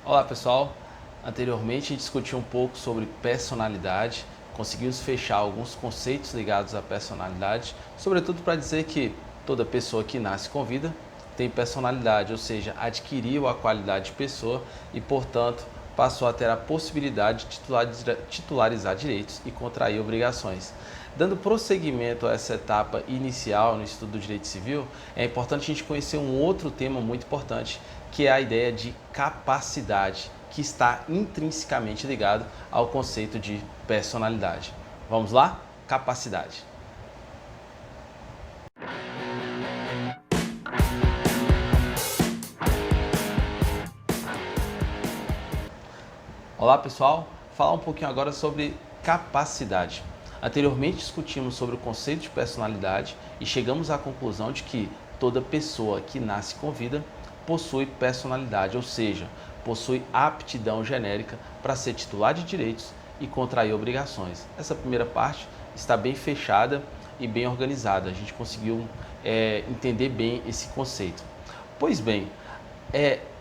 Olá pessoal, anteriormente a gente discutiu um pouco sobre personalidade, conseguimos fechar alguns conceitos ligados à personalidade, sobretudo para dizer que toda pessoa que nasce com vida tem personalidade, ou seja, adquiriu a qualidade de pessoa e, portanto, passou a ter a possibilidade de titularizar direitos e contrair obrigações. Dando prosseguimento a essa etapa inicial no estudo do direito civil, é importante a gente conhecer um outro tema muito importante, que é a ideia de capacidade, que está intrinsecamente ligado ao conceito de personalidade. Vamos lá? Capacidade. Olá pessoal, falar um pouquinho agora sobre capacidade. Anteriormente discutimos sobre o conceito de personalidade e chegamos à conclusão de que toda pessoa que nasce com vida possui personalidade, ou seja, possui aptidão genérica para ser titular de direitos e contrair obrigações. Essa primeira parte está bem fechada e bem organizada, a gente conseguiu entender bem esse conceito. Pois bem,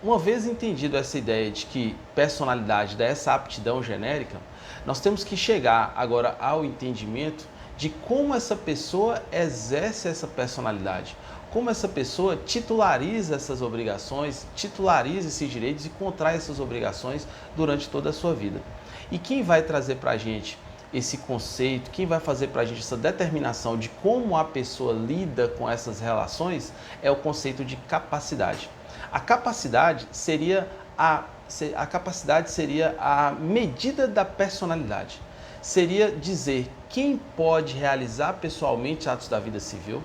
uma vez entendido essa ideia de que personalidade dá essa aptidão genérica, nós temos que chegar agora ao entendimento de como essa pessoa exerce essa personalidade, como essa pessoa titulariza essas obrigações, titulariza esses direitos e contrai essas obrigações durante toda a sua vida. E quem vai trazer para a gente esse conceito, quem vai fazer para a gente essa determinação de como a pessoa lida com essas relações é o conceito de capacidade. A capacidade seria a medida da personalidade. Seria dizer quem pode realizar pessoalmente atos da vida civil,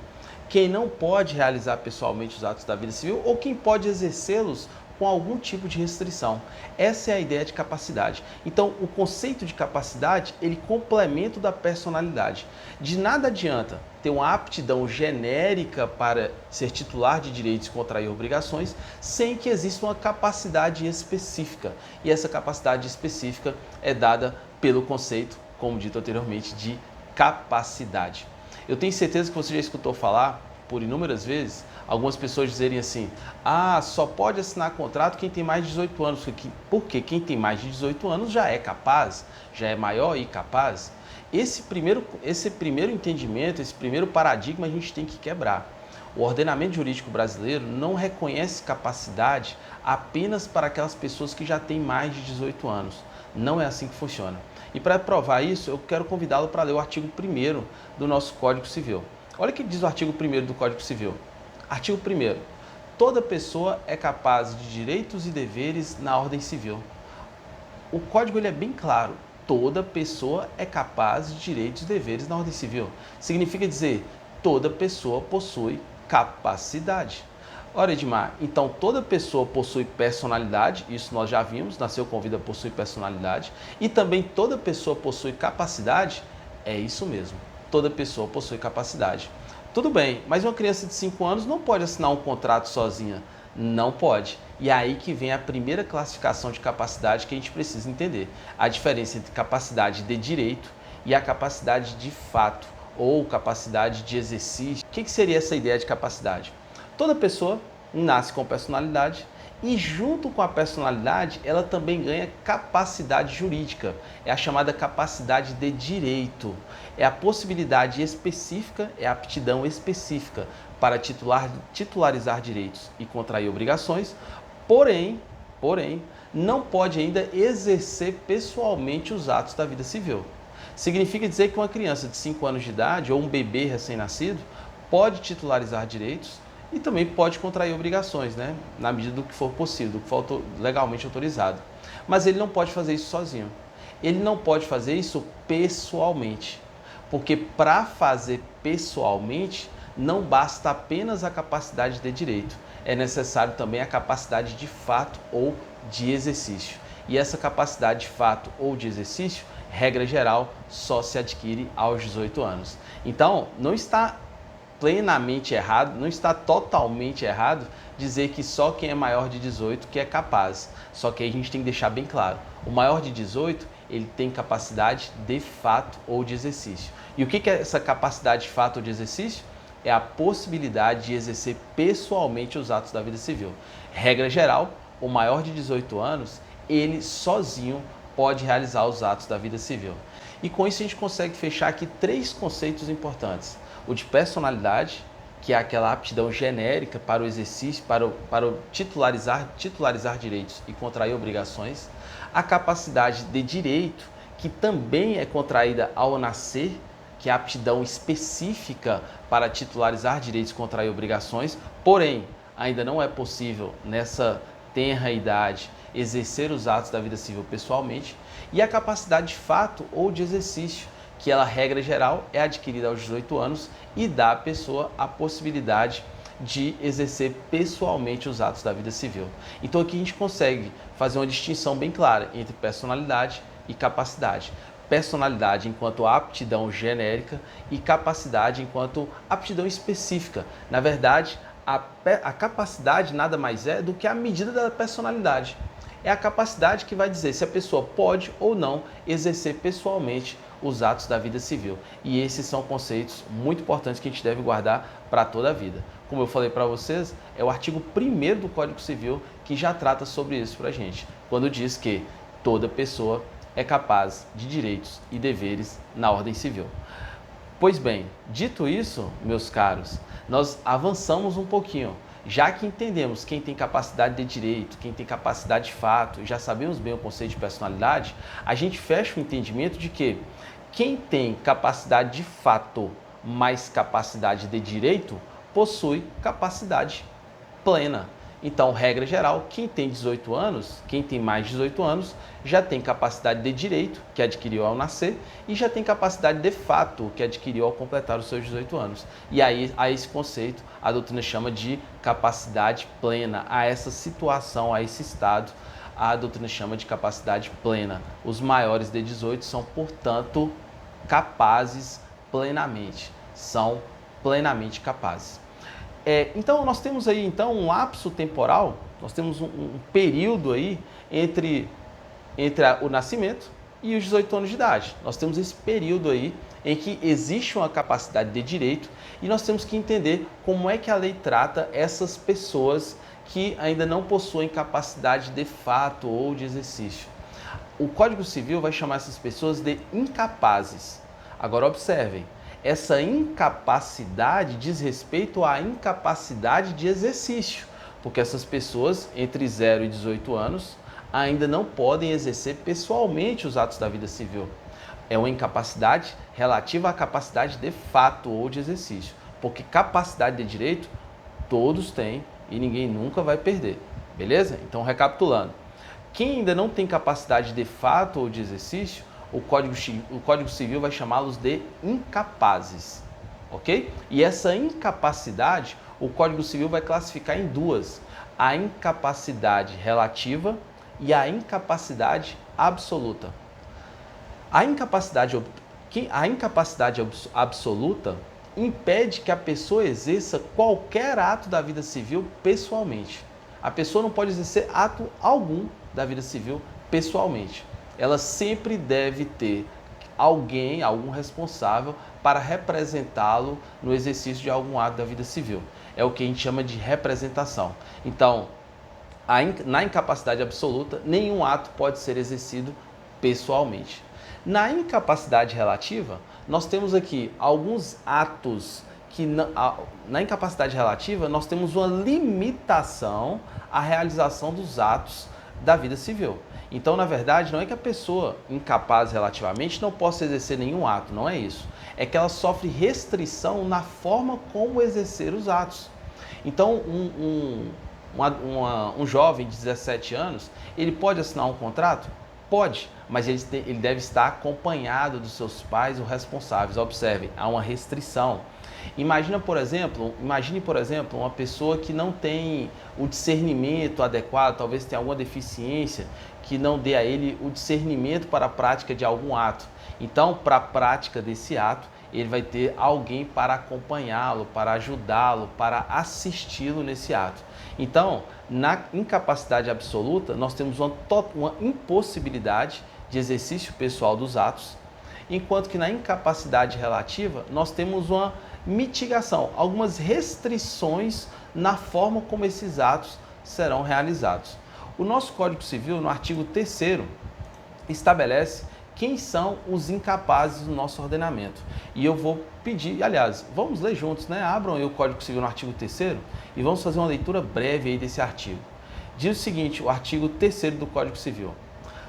quem não pode realizar pessoalmente os atos da vida civil ou quem pode exercê-los com algum tipo de restrição. Essa é a ideia de capacidade. Então, o conceito de capacidade, ele complementa o da personalidade. De nada adianta ter uma aptidão genérica para ser titular de direitos e contrair obrigações, sem que exista uma capacidade específica. E essa capacidade específica é dada pelo conceito, como dito anteriormente, de capacidade. Eu tenho certeza que você já escutou falar, por inúmeras vezes, algumas pessoas dizerem assim: só pode assinar contrato quem tem mais de 18 anos. Porque quem tem mais de 18 anos já é capaz, já é maior e capaz. Esse primeiro entendimento, esse primeiro paradigma a gente tem que quebrar. O ordenamento jurídico brasileiro não reconhece capacidade apenas para aquelas pessoas que já têm mais de 18 anos. Não é assim que funciona. E para provar isso, eu quero convidá-lo para ler o artigo 1º do nosso Código Civil. Olha o que diz o artigo 1º do Código Civil. Artigo 1º. Toda pessoa é capaz de direitos e deveres na ordem civil. O Código ele é bem claro. Toda pessoa é capaz de direitos e deveres na ordem civil. Significa dizer, toda pessoa possui capacidade. Ora, Edmar, então toda pessoa possui personalidade, isso nós já vimos, nasceu com vida possui personalidade, e também toda pessoa possui capacidade? É isso mesmo, toda pessoa possui capacidade. Tudo bem, mas uma criança de 5 anos não pode assinar um contrato sozinha. Não pode. E é aí que vem a primeira classificação de capacidade que a gente precisa entender. A diferença entre capacidade de direito e a capacidade de fato, ou capacidade de exercício. O que seria essa ideia de capacidade? Toda pessoa nasce com personalidade e junto com a personalidade ela também ganha capacidade jurídica. É a chamada capacidade de direito. É a possibilidade específica, é a aptidão específica para titularizar direitos e contrair obrigações, porém, não pode ainda exercer pessoalmente os atos da vida civil. Significa dizer que uma criança de 5 anos de idade ou um bebê recém-nascido pode titularizar direitos e também pode contrair obrigações, né? Na medida do que for possível, do que for legalmente autorizado. Mas ele não pode fazer isso sozinho. Ele não pode fazer isso pessoalmente. Porque para fazer pessoalmente, não basta apenas a capacidade de direito. É necessário também a capacidade de fato ou de exercício. E essa capacidade de fato ou de exercício, regra geral, só se adquire aos 18 anos. Então, não está plenamente errado, não está totalmente errado dizer que só quem é maior de 18 que é capaz. Só que aí a gente tem que deixar bem claro, o maior de 18, ele tem capacidade de fato ou de exercício. E o que é essa capacidade de fato ou de exercício? É a possibilidade de exercer pessoalmente os atos da vida civil. Regra geral, o maior de 18 anos, ele sozinho pode realizar os atos da vida civil. E com isso a gente consegue fechar aqui 3 conceitos importantes. O de personalidade, que é aquela aptidão genérica para o exercício, para o titularizar direitos e contrair obrigações. A capacidade de direito, que também é contraída ao nascer, que é a aptidão específica para titularizar direitos e contrair obrigações, porém, ainda não é possível nessa tenra idade exercer os atos da vida civil pessoalmente. E a capacidade de fato ou de exercício, que ela, regra geral, é adquirida aos 18 anos e dá à pessoa a possibilidade de exercer pessoalmente os atos da vida civil. Então aqui a gente consegue fazer uma distinção bem clara entre personalidade e capacidade. Personalidade enquanto aptidão genérica e capacidade enquanto aptidão específica. Na verdade, a capacidade nada mais é do que a medida da personalidade. É a capacidade que vai dizer se a pessoa pode ou não exercer pessoalmente os atos da vida civil. E esses são conceitos muito importantes que a gente deve guardar para toda a vida. Como eu falei para vocês, é o artigo 1º do Código Civil que já trata sobre isso para a gente, quando diz que toda pessoa é capaz de direitos e deveres na ordem civil. Pois bem, dito isso, meus caros, nós avançamos um pouquinho. Já que entendemos quem tem capacidade de direito, quem tem capacidade de fato, e já sabemos bem o conceito de personalidade, a gente fecha o entendimento de que quem tem capacidade de fato mais capacidade de direito, possui capacidade plena. Então, regra geral, quem tem 18 anos, quem tem mais de 18 anos, já tem capacidade de direito, que adquiriu ao nascer, e já tem capacidade de fato, que adquiriu ao completar os seus 18 anos. E aí, a esse conceito, a doutrina chama de capacidade plena. A essa situação, a esse estado, a doutrina chama de capacidade plena. Os maiores de 18 são, portanto, capazes plenamente. São plenamente capazes. Então, nós temos aí então um lapso temporal, nós temos um período aí entre o nascimento e os 18 anos de idade. Nós temos esse período aí em que existe uma capacidade de direito e nós temos que entender como é que a lei trata essas pessoas que ainda não possuem capacidade de fato ou de exercício. O Código Civil vai chamar essas pessoas de incapazes. Agora observem, essa incapacidade diz respeito à incapacidade de exercício, porque essas pessoas entre 0 e 18 anos ainda não podem exercer pessoalmente os atos da vida civil. É uma incapacidade relativa à capacidade de fato ou de exercício, porque capacidade de direito todos têm e ninguém nunca vai perder, beleza? Então, recapitulando, quem ainda não tem capacidade de fato ou de exercício, o Código Civil vai chamá-los de incapazes, ok? E essa incapacidade, o Código Civil vai classificar em duas: a incapacidade relativa e a incapacidade absoluta. A incapacidade absoluta impede que a pessoa exerça qualquer ato da vida civil pessoalmente. A pessoa não pode exercer ato algum da vida civil pessoalmente. Ela sempre deve ter algum responsável para representá-lo no exercício de algum ato da vida civil. É o que a gente chama de representação. Então, na incapacidade absoluta, nenhum ato pode ser exercido pessoalmente. Na incapacidade relativa, nós temos aqui alguns atos que, na incapacidade relativa, nós temos uma limitação à realização dos atos da vida civil. Então, na verdade, não é que a pessoa incapaz relativamente não possa exercer nenhum ato, não é isso. É que ela sofre restrição na forma como exercer os atos. Então, um jovem de 17 anos, ele pode assinar um contrato? Pode, mas ele deve estar acompanhado dos seus pais ou responsáveis. Observe, há uma restrição. Imagine, por exemplo, uma pessoa que não tem o discernimento adequado, talvez tenha alguma deficiência que não dê a ele o discernimento para a prática de algum ato. Então, para a prática desse ato, ele vai ter alguém para acompanhá-lo, para ajudá-lo, para assisti-lo nesse ato. Então, na incapacidade absoluta, nós temos uma impossibilidade de exercício pessoal dos atos, enquanto que na incapacidade relativa, nós temos uma mitigação, algumas restrições na forma como esses atos serão realizados. O nosso Código Civil, no artigo 3º, estabelece quem são os incapazes do nosso ordenamento. E eu vou pedir, aliás, vamos ler juntos, né? Abram aí o Código Civil no artigo 3º e vamos fazer uma leitura breve aí desse artigo. Diz o seguinte, o artigo 3º do Código Civil: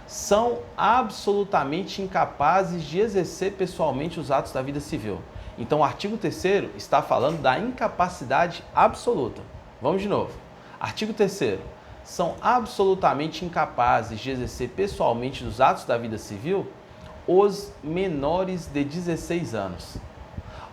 são absolutamente incapazes de exercer pessoalmente os atos da vida civil. Então, o artigo 3º está falando da incapacidade absoluta. Vamos de novo. Artigo 3º. São absolutamente incapazes de exercer pessoalmente os atos da vida civil os menores de 16 anos.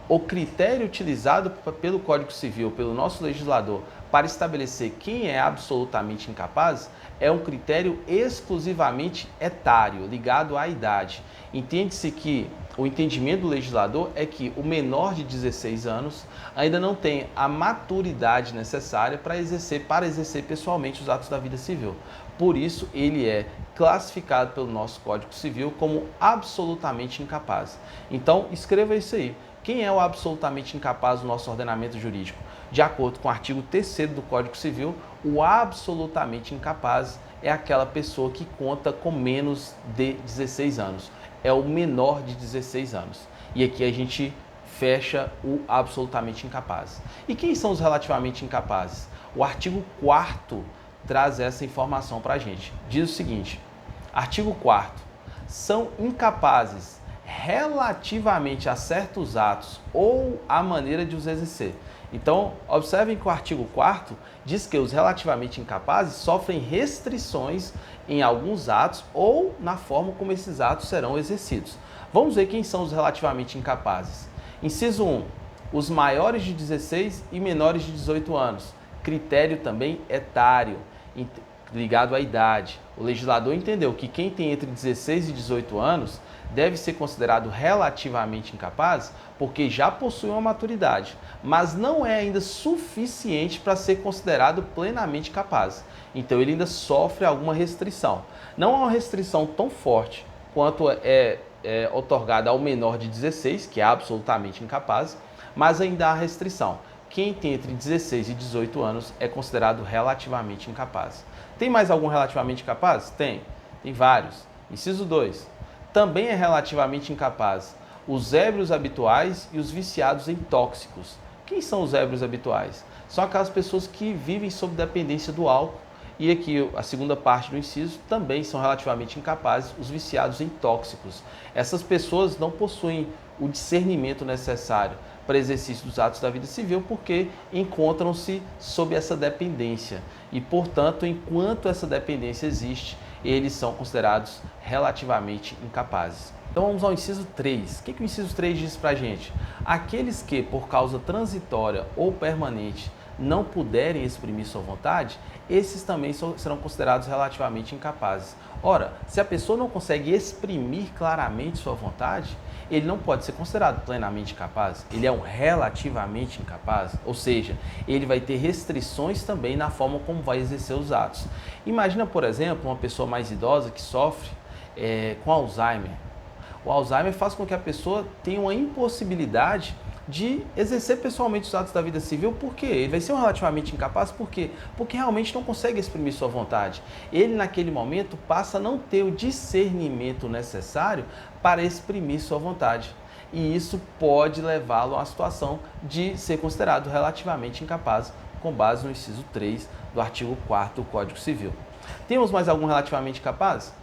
O critério utilizado pelo Código Civil, pelo nosso legislador, para estabelecer quem é absolutamente incapaz, é um critério exclusivamente etário, ligado à idade. Entende-se que o entendimento do legislador é que o menor de 16 anos ainda não tem a maturidade necessária para exercer pessoalmente os atos da vida civil. Por isso, ele é classificado pelo nosso Código Civil como absolutamente incapaz. Então, escreva isso aí. Quem é o absolutamente incapaz do nosso ordenamento jurídico? De acordo com o artigo 3º do Código Civil, o absolutamente incapaz é aquela pessoa que conta com menos de 16 anos. É o menor de 16 anos. E aqui a gente fecha o absolutamente incapaz. E quem são os relativamente incapazes? O artigo 4º traz essa informação para a gente. Diz o seguinte, artigo 4º, são incapazes relativamente a certos atos ou a maneira de os exercer. Então, observem que o artigo 4º diz que os relativamente incapazes sofrem restrições em alguns atos ou na forma como esses atos serão exercidos. Vamos ver quem são os relativamente incapazes. Inciso 1. Os maiores de 16 e menores de 18 anos. Critério também etário, ligado à idade. O legislador entendeu que quem tem entre 16 e 18 anos deve ser considerado relativamente incapaz porque já possui uma maturidade, mas não é ainda suficiente para ser considerado plenamente capaz. Então ele ainda sofre alguma restrição. Não é uma restrição tão forte quanto é otorgada ao menor de 16, que é absolutamente incapaz, mas ainda há restrição. Quem tem entre 16 e 18 anos é considerado relativamente incapaz. Tem mais algum relativamente incapaz? Tem vários. Inciso 2. Também é relativamente incapaz os ébrios habituais e os viciados em tóxicos. Quem são os ébrios habituais? São aquelas pessoas que vivem sob dependência do álcool. E aqui a segunda parte do inciso também são relativamente incapazes os viciados em tóxicos. Essas pessoas não possuem o discernimento necessário para exercício dos atos da vida civil porque encontram-se sob essa dependência. E, portanto, enquanto essa dependência existe, eles são considerados relativamente incapazes. Então vamos ao inciso 3. O que o inciso 3 diz para a gente? Aqueles que, por causa transitória ou permanente, não puderem exprimir sua vontade, esses também serão considerados relativamente incapazes. Ora, se a pessoa não consegue exprimir claramente sua vontade, ele não pode ser considerado plenamente capaz, ele é um relativamente incapaz, ou seja, ele vai ter restrições também na forma como vai exercer os atos. Imagina, por exemplo, uma pessoa mais idosa que sofre com Alzheimer. O Alzheimer faz com que a pessoa tenha uma impossibilidade de exercer pessoalmente os atos da vida civil. Por quê? Ele vai ser um relativamente incapaz, por quê? Porque realmente não consegue exprimir sua vontade. Ele, naquele momento, passa a não ter o discernimento necessário para exprimir sua vontade. E isso pode levá-lo a uma situação de ser considerado relativamente incapaz, com base no inciso 3 do artigo 4º do Código Civil. Temos mais algum relativamente capaz?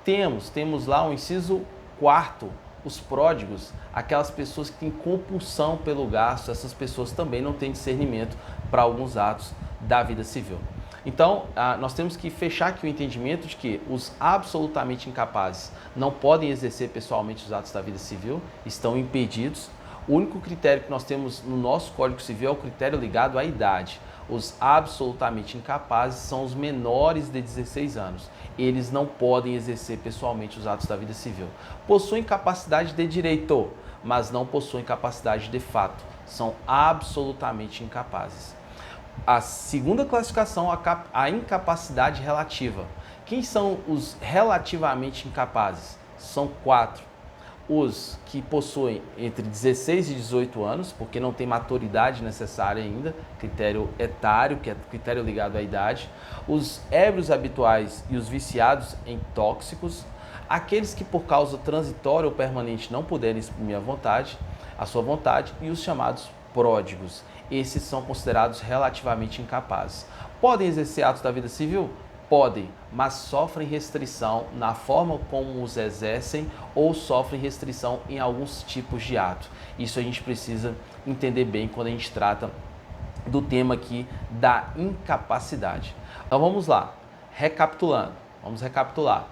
Temos lá o inciso 4º, os pródigos, aquelas pessoas que têm compulsão pelo gasto, essas pessoas também não têm discernimento para alguns atos da vida civil. Então, nós temos que fechar aqui o entendimento de que os absolutamente incapazes não podem exercer pessoalmente os atos da vida civil, estão impedidos. O único critério que nós temos no nosso Código Civil é o critério ligado à idade. Os absolutamente incapazes são os menores de 16 anos. Eles não podem exercer pessoalmente os atos da vida civil. Possuem capacidade de direito, mas não possuem capacidade de fato. São absolutamente incapazes. A segunda classificação, a incapacidade relativa. Quem são os relativamente incapazes? São 4. os que possuem entre 16 e 18 anos, porque não tem maturidade necessária ainda, critério etário, que é critério ligado à idade, os ébrios habituais e os viciados em tóxicos, aqueles que por causa transitória ou permanente não puderem exprimir a sua vontade, e os chamados pródigos. Esses são considerados relativamente incapazes. Podem exercer atos da vida civil? Podem, mas sofrem restrição na forma como os exercem ou sofrem restrição em alguns tipos de ato. Isso a gente precisa entender bem quando a gente trata do tema aqui da incapacidade. Então vamos lá, vamos recapitular.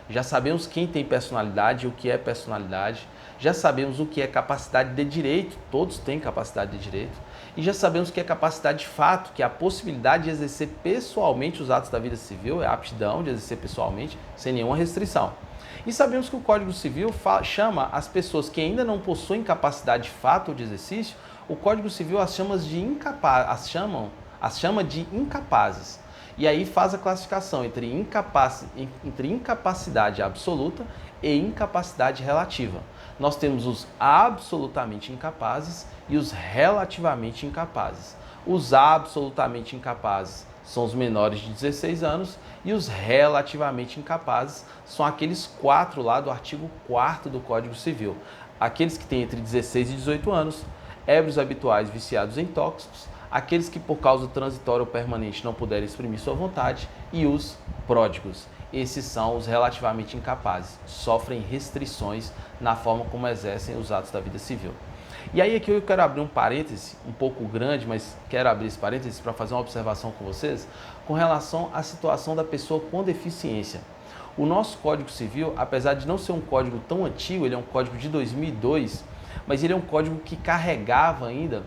Já sabemos quem tem personalidade e o que é personalidade. Já sabemos o que é capacidade de direito, todos têm capacidade de direito. E já sabemos o que é capacidade de fato, que é a possibilidade de exercer pessoalmente os atos da vida civil, é a aptidão de exercer pessoalmente, sem nenhuma restrição. E sabemos que o Código Civil chama as pessoas que ainda não possuem capacidade de fato ou de exercício, o Código Civil as chama de incapazes. E aí faz a classificação entre incapacidade absoluta e incapacidade relativa. Nós temos os absolutamente incapazes e os relativamente incapazes. Os absolutamente incapazes são os menores de 16 anos e os relativamente incapazes são aqueles 4 lá do artigo 4º do Código Civil. Aqueles que têm entre 16 e 18 anos, ébrios habituais viciados em tóxicos, aqueles que por causa transitória ou permanente não puderem exprimir sua vontade e os pródigos. Esses são os relativamente incapazes, sofrem restrições na forma como exercem os atos da vida civil. E aí aqui eu quero abrir um parêntese, um pouco grande, mas quero abrir esse parêntese para fazer uma observação com vocês com relação à situação da pessoa com deficiência. O nosso Código Civil, apesar de não ser um código tão antigo, ele é um código de 2002, mas ele é um código que carregava ainda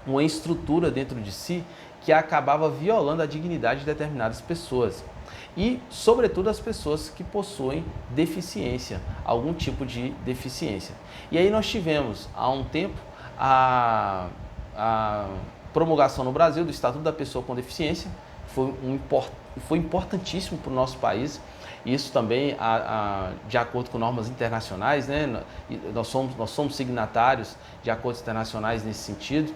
uma estrutura dentro de si que acabava violando a dignidade de determinadas pessoas. E, sobretudo, as pessoas que possuem deficiência, algum tipo de deficiência. E aí nós tivemos, há um tempo, a promulgação no Brasil do Estatuto da Pessoa com Deficiência, foi importantíssimo para o nosso país. Isso também, de acordo com normas internacionais, né? Nós somos signatários de acordos internacionais nesse sentido,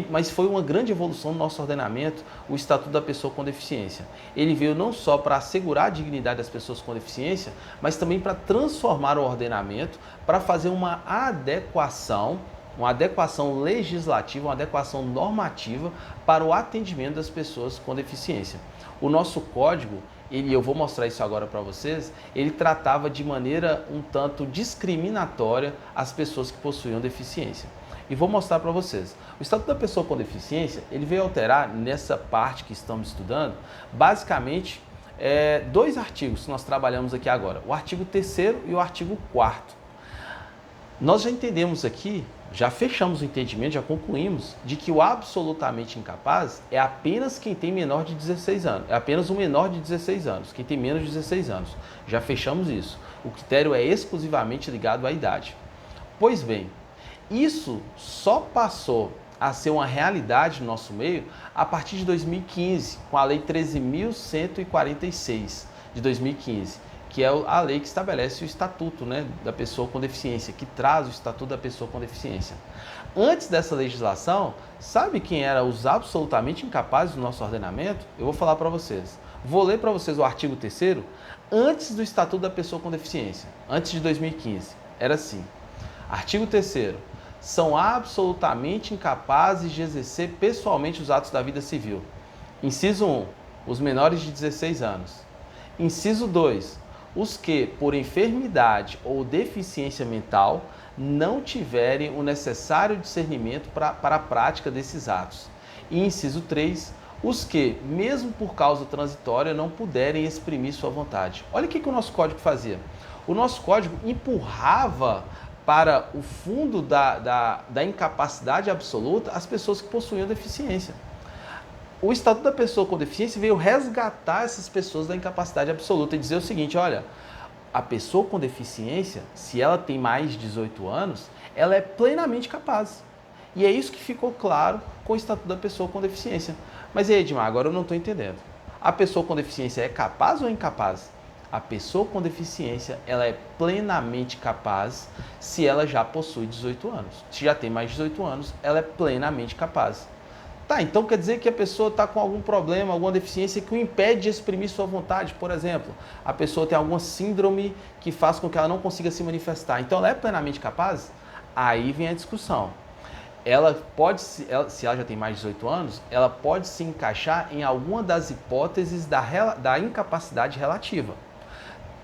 mas foi uma grande evolução no nosso ordenamento, o Estatuto da Pessoa com Deficiência. Ele veio não só para assegurar a dignidade das pessoas com deficiência, mas também para transformar o ordenamento, para fazer uma adequação legislativa, uma adequação normativa para o atendimento das pessoas com deficiência. O nosso código, eu vou mostrar isso agora para vocês, ele tratava de maneira um tanto discriminatória as pessoas que possuíam deficiência. E vou mostrar para vocês. O Estatuto da Pessoa com Deficiência, ele veio alterar nessa parte que estamos estudando, basicamente, 2 artigos que nós trabalhamos aqui agora, o artigo 3º e o artigo 4º. Nós já entendemos aqui, já fechamos o entendimento, já concluímos de que o absolutamente incapaz é apenas quem tem menor de 16 anos. É apenas o menor de 16 anos, quem tem menos de 16 anos. Já fechamos isso. O critério é exclusivamente ligado à idade. Pois bem, isso só passou a ser uma realidade no nosso meio a partir de 2015, com a Lei 13.146 de 2015. Que é a lei que estabelece o Estatuto, né, da Pessoa com Deficiência, que traz o Estatuto da Pessoa com Deficiência. Antes dessa legislação, sabe quem eram os absolutamente incapazes do nosso ordenamento? Eu vou falar para vocês. Vou ler para vocês o artigo 3º, antes do Estatuto da Pessoa com Deficiência, antes de 2015. Era assim, artigo 3º, são absolutamente incapazes de exercer pessoalmente os atos da vida civil. Inciso 1, os menores de 16 anos. Inciso 2, os que, por enfermidade ou deficiência mental, não tiverem o necessário discernimento para a prática desses atos. E inciso 3, os que, mesmo por causa transitória, não puderem exprimir sua vontade. Olha o que o nosso código fazia. O nosso código empurrava para o fundo da incapacidade absoluta as pessoas que possuíam deficiência. O Estatuto da Pessoa com Deficiência veio resgatar essas pessoas da incapacidade absoluta e dizer o seguinte, olha, a pessoa com deficiência, se ela tem mais de 18 anos, ela é plenamente capaz. E é isso que ficou claro com o Estatuto da Pessoa com Deficiência. Mas aí, Edmar, agora eu não estou entendendo. A pessoa com deficiência é capaz ou incapaz? A pessoa com deficiência, ela é plenamente capaz se ela já possui 18 anos. Se já tem mais de 18 anos, ela é plenamente capaz. Tá, então quer dizer que a pessoa está com algum problema, alguma deficiência que o impede de exprimir sua vontade. Por exemplo, a pessoa tem alguma síndrome que faz com que ela não consiga se manifestar. Então ela é plenamente capaz? Aí vem a discussão. Ela pode, se ela já tem mais de 18 anos, ela pode se encaixar em alguma das hipóteses da incapacidade relativa.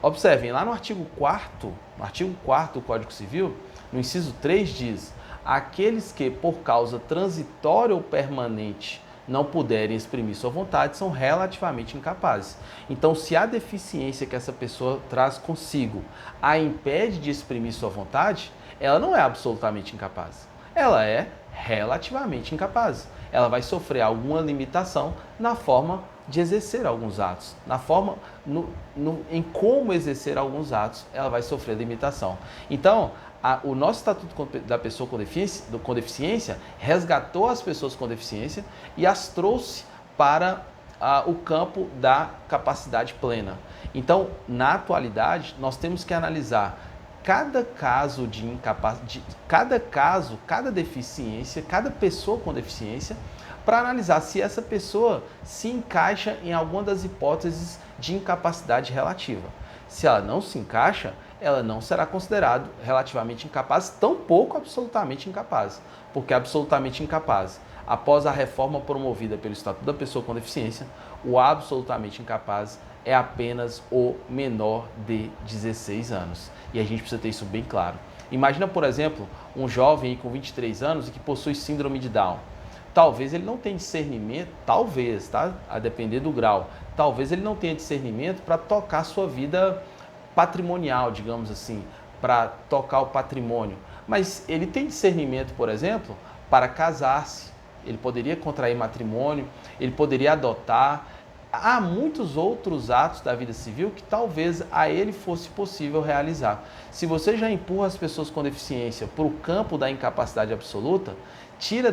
Observem, lá no artigo 4º do Código Civil, no inciso 3 diz: aqueles que, por causa transitória ou permanente, não puderem exprimir sua vontade, são relativamente incapazes. Então, se a deficiência que essa pessoa traz consigo a impede de exprimir sua vontade, ela não é absolutamente incapaz. Ela é relativamente incapaz. Ela vai sofrer alguma limitação na forma de exercer alguns atos. Na forma, em como exercer alguns atos, ela vai sofrer limitação. Então, o nosso Estatuto da Pessoa com Deficiência resgatou as pessoas com deficiência e as trouxe para o campo da capacidade plena. Então, na atualidade, nós temos que analisar cada caso de incapacidade, cada deficiência, cada pessoa com deficiência, para analisar se essa pessoa se encaixa em alguma das hipóteses de incapacidade relativa. Se ela não se encaixa, ela não será considerada relativamente incapaz, tampouco absolutamente incapaz, porque absolutamente incapaz, após a reforma promovida pelo Estatuto da Pessoa com Deficiência, o absolutamente incapaz é apenas o menor de 16 anos. E a gente precisa ter isso bem claro. Imagina, por exemplo, um jovem com 23 anos e que possui síndrome de Down. Talvez ele não tenha discernimento, talvez, tá? A depender do grau, talvez ele não tenha discernimento para tocar sua vida patrimonial, digamos assim, para tocar o patrimônio. Mas ele tem discernimento, por exemplo, para casar-se. Ele poderia contrair matrimônio, ele poderia adotar. Há muitos outros atos da vida civil que talvez a ele fosse possível realizar. Se você já empurra as pessoas com deficiência para o campo da incapacidade absoluta, tira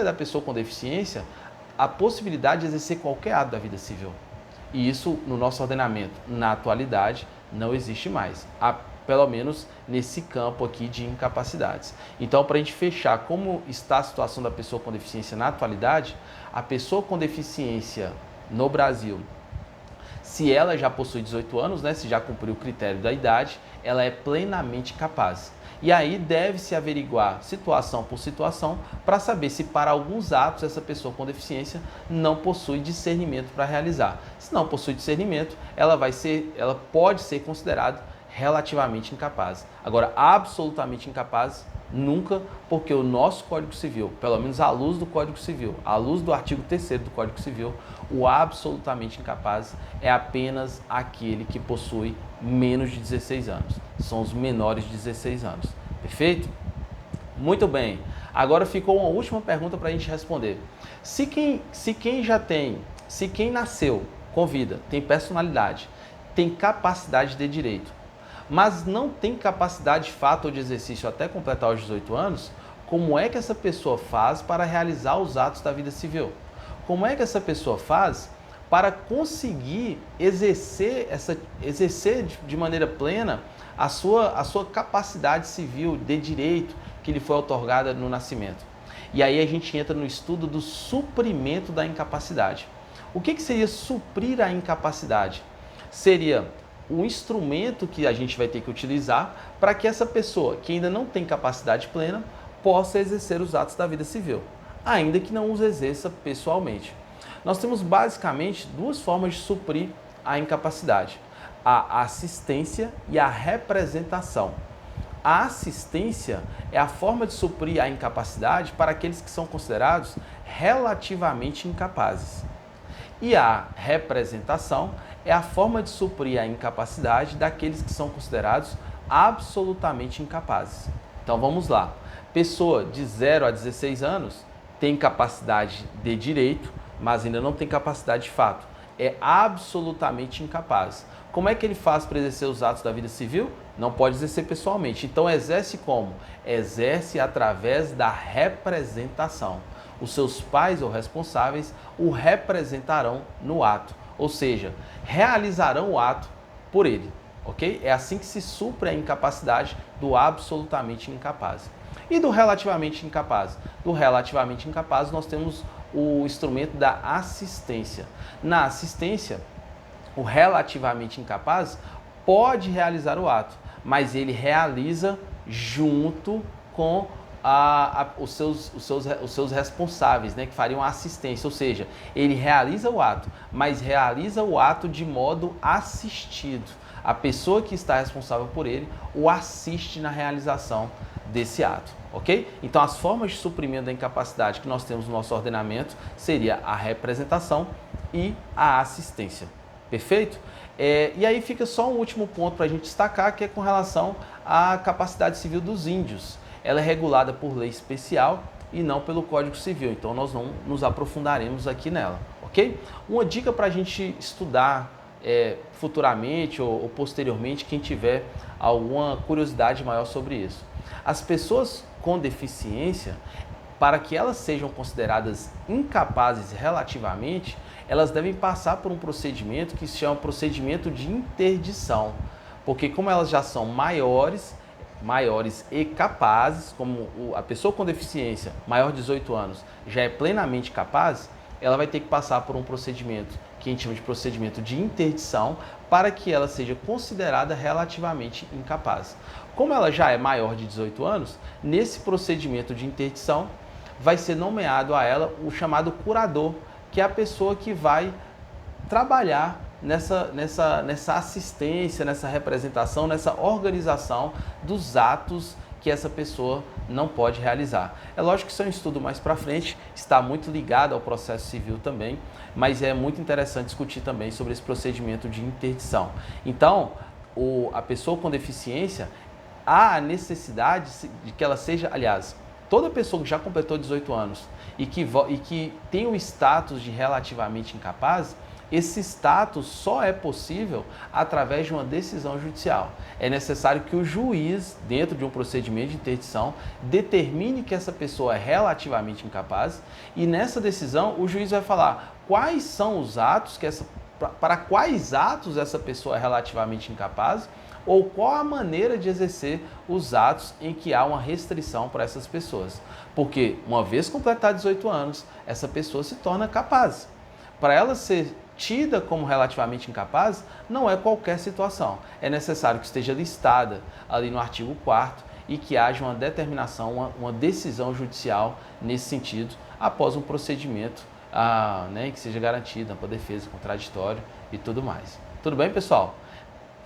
da pessoa com deficiência a possibilidade de exercer qualquer ato da vida civil. E isso, no nosso ordenamento, na atualidade, não existe mais. Pelo menos nesse campo aqui de incapacidades. Então, para a gente fechar como está a situação da pessoa com deficiência na atualidade, a pessoa com deficiência no Brasil, se ela já possui 18 anos, né, se já cumpriu o critério da idade, ela é plenamente capaz. E aí deve-se averiguar situação por situação para saber se para alguns atos essa pessoa com deficiência não possui discernimento para realizar. Se não possui discernimento, ela pode ser considerada relativamente incapaz. Agora, absolutamente incapaz, nunca, porque o nosso Código Civil, pelo menos à luz do Código Civil, à luz do artigo 3º do Código Civil, o absolutamente incapaz é apenas aquele que possui menos de 16 anos. São os menores de 16 anos. Perfeito? Muito bem. Agora ficou uma última pergunta para a gente responder. Se quem nasceu com vida, tem personalidade, tem capacidade de direito, mas não tem capacidade de fato ou de exercício até completar os 18 anos, como é que essa pessoa faz para realizar os atos da vida civil? Como é que essa pessoa faz para conseguir exercer de maneira plena a sua capacidade civil de direito que lhe foi outorgada no nascimento? E aí a gente entra no estudo do suprimento da incapacidade. O que seria suprir a incapacidade? Seria o instrumento que a gente vai ter que utilizar para que essa pessoa que ainda não tem capacidade plena possa exercer os atos da vida civil, ainda que não os exerça pessoalmente. Nós temos basicamente duas formas de suprir a incapacidade: a assistência e a representação. A assistência é a forma de suprir a incapacidade para aqueles que são considerados relativamente incapazes. E a representação é a forma de suprir a incapacidade daqueles que são considerados absolutamente incapazes. Então vamos lá. Pessoa de 0 a 16 anos tem capacidade de direito, mas ainda não tem capacidade de fato. É absolutamente incapaz. Como é que ele faz para exercer os atos da vida civil? Não pode exercer pessoalmente. Então exerce como? Exerce através da representação. Os seus pais ou responsáveis o representarão no ato, ou seja, realizarão o ato por ele, ok? É assim que se supre a incapacidade do absolutamente incapaz. E do relativamente incapaz? Do relativamente incapaz nós temos o instrumento da assistência. Na assistência, o relativamente incapaz pode realizar o ato, mas ele realiza junto com os seus responsáveis, né, que fariam a assistência, ou seja, ele realiza o ato, mas realiza o ato de modo assistido. A pessoa que está responsável por ele o assiste na realização desse ato, ok? Então, as formas de suprimento da incapacidade que nós temos no nosso ordenamento seria a representação e a assistência. Perfeito? E aí fica só um último ponto para a gente destacar, que é com relação à capacidade civil dos índios. Ela é regulada por lei especial e não pelo Código Civil, então nós não nos aprofundaremos aqui nela, ok? Uma dica para a gente estudar futuramente ou posteriormente, quem tiver alguma curiosidade maior sobre isso. As pessoas com deficiência, para que elas sejam consideradas incapazes relativamente, elas devem passar por um procedimento que se chama procedimento de interdição, porque como elas já são maiores e capazes, como a pessoa com deficiência maior de 18 anos já é plenamente capaz, ela vai ter que passar por um procedimento que a gente chama de procedimento de interdição para que ela seja considerada relativamente incapaz. Como ela já é maior de 18 anos, nesse procedimento de interdição vai ser nomeado a ela o chamado curador, que é a pessoa que vai trabalhar nessa assistência, nessa representação, nessa organização dos atos que essa pessoa não pode realizar. É lógico que isso é um estudo mais para frente, está muito ligado ao processo civil também, mas é muito interessante discutir também sobre esse procedimento de interdição. Então, a pessoa com deficiência, há a necessidade de que ela seja, aliás, toda pessoa que já completou 18 anos e que tem o status de relativamente incapaz, esse status só é possível através de uma decisão judicial. É necessário que o juiz, dentro de um procedimento de interdição, determine que essa pessoa é relativamente incapaz e nessa decisão o juiz vai falar quais são os atos para quais atos essa pessoa é relativamente incapaz ou qual a maneira de exercer os atos em que há uma restrição para essas pessoas. Porque uma vez completar 18 anos, essa pessoa se torna capaz. Para ela ser tida como relativamente incapaz, não é qualquer situação. É necessário que esteja listada ali no artigo 4º e que haja uma determinação, uma decisão judicial nesse sentido, após um procedimento que seja garantido para defesa, contraditório e tudo mais. Tudo bem, pessoal?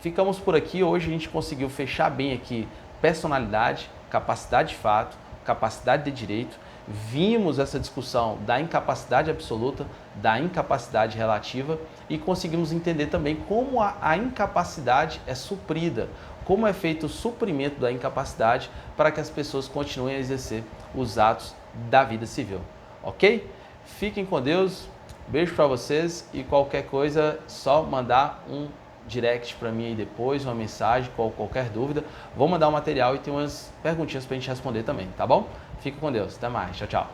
Ficamos por aqui. Hoje a gente conseguiu fechar bem aqui personalidade, capacidade de fato, capacidade de direito. Vimos essa discussão da incapacidade absoluta, da incapacidade relativa e conseguimos entender também como a incapacidade é suprida, como é feito o suprimento da incapacidade para que as pessoas continuem a exercer os atos da vida civil. Ok? Fiquem com Deus, beijo para vocês e qualquer coisa, só mandar um direct para mim aí depois, uma mensagem, qualquer dúvida. Vou mandar o material e tem umas perguntinhas para a gente responder também, tá bom? Fica com Deus, até mais, tchau, tchau.